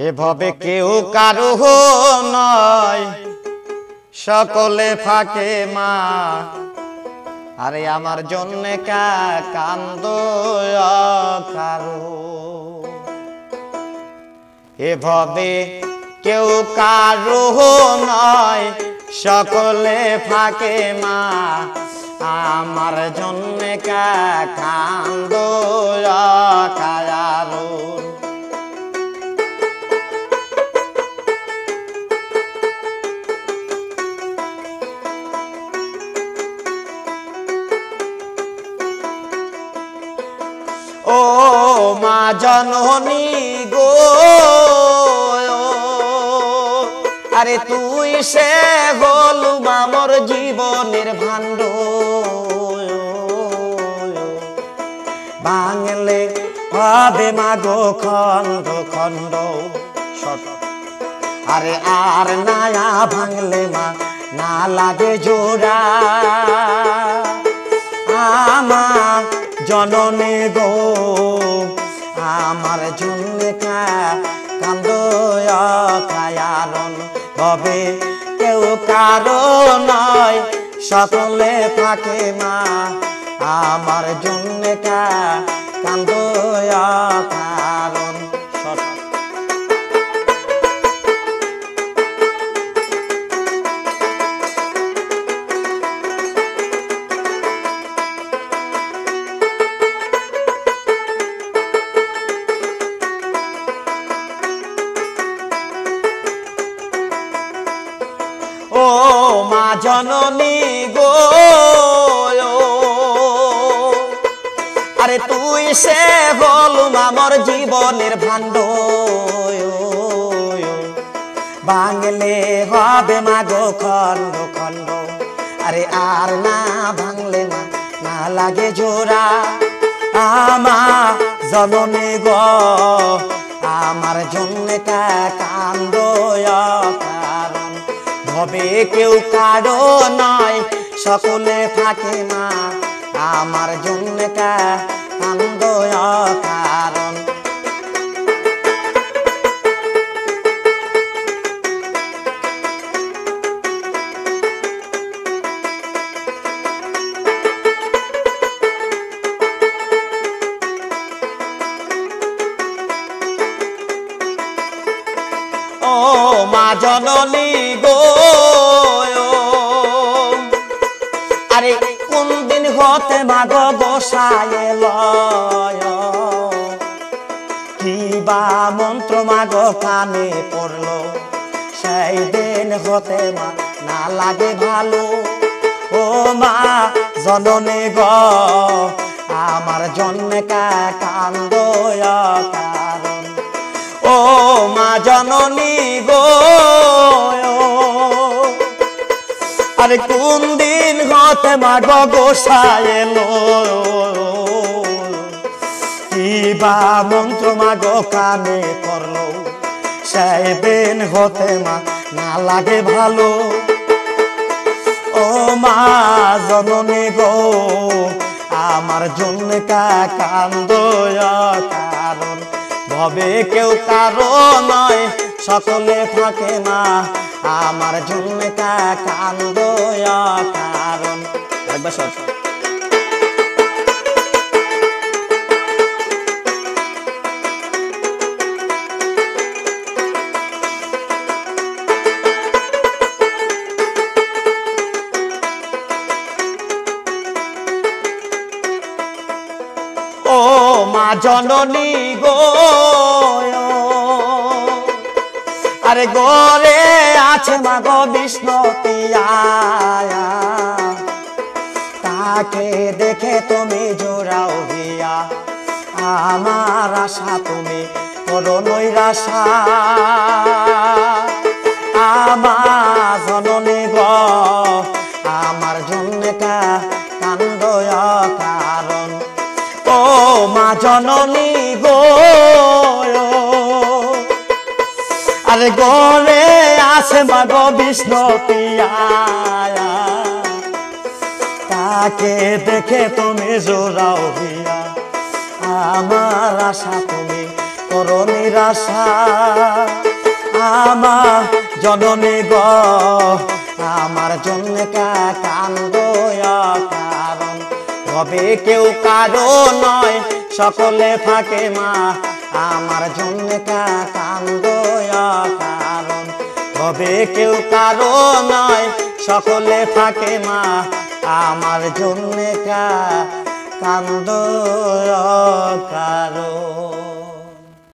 এভাবে কেউ কারো নয়, সকলে ফাঁকে মা। আরে আমার জন্য কান্দো কারো। এভাবে কেউ কারো নয়, সকলে ফাঁকে মা। আমার জন্য কান্দো কারো। ও মা জননী গো, আরে তুই সে হলু আমার জীবনের ভাণ্ড। বাংলে হবে মা গো খন্ড খন্ড, আরে আর নায়া ভাঙলে মা না লাগে জোড়া। আমার জননী গো, আমার জন্য কান্দো কারণ হবে কেউ কারো নয়, সকলে থাকে মা। আমার জন্য কান্দো কারণ। ও মা জননী গো, আরে তুই সে হলু আমার জীবনের ভাণ্ড। ভাঙলে হবে মা গো খন্ড খন্ড, আরে আর না ভাঙলে মা না লাগে জোড়া। আমার জননী গো, আমার জন্য কান্দো কারণ হবে কেউ কারো নয়, সকলে থাকে মা। আমার জন্য কান্দো কারণ। ও মা জননী গো, আরে কোন দিন হতে মা গো গোসাই লয়, কিবা মন্ত্র মা গো কানে পড়লো, সেই দিন হতে মা না লাগে ভালো। ও মা জননী গো, আমার জন্য কান্দো কারণ। ও মা জননী গো, আরে কোন দিন হতে মা গো গোসাই এলো, কিবা মন্ত্র মা গো কানে করলো, সেই দিন হতে মা না লাগে ভালো। ও মা জননী গো, আমার জন্য কান্দো কারণ ভবে কেউ কারো নয়, সকলে থাকে মা। আমার জন্য কান্দো কারণ। একবার সর। ও মা জননী গো, আরে গরে আছে মা গো বিষ্ণুতি আয়া, তাকে দেখে তুমি জোড়াও হিয়া। আমার আশা তুমি করো নৈরাশা। আমার জননী গো, আমার জন্য কান্দো কারণ। ও মা জননী গো, আরে গরে আছে মা গো বিষ্ণুতি আয়া, তাকে দেখে তুমি জোড়াও হিয়া। আমার আশা তুমি করো নিরাশা আমার জননী গো আমার জন্য কান্দো কারণ হবে কেউ কারো নয় সকলে থাকে মা আমার জন্য কান্দো কারণ হবে কেউ কারো নয় সকলে থাকে মা আমার জন্য কান্দো কারণ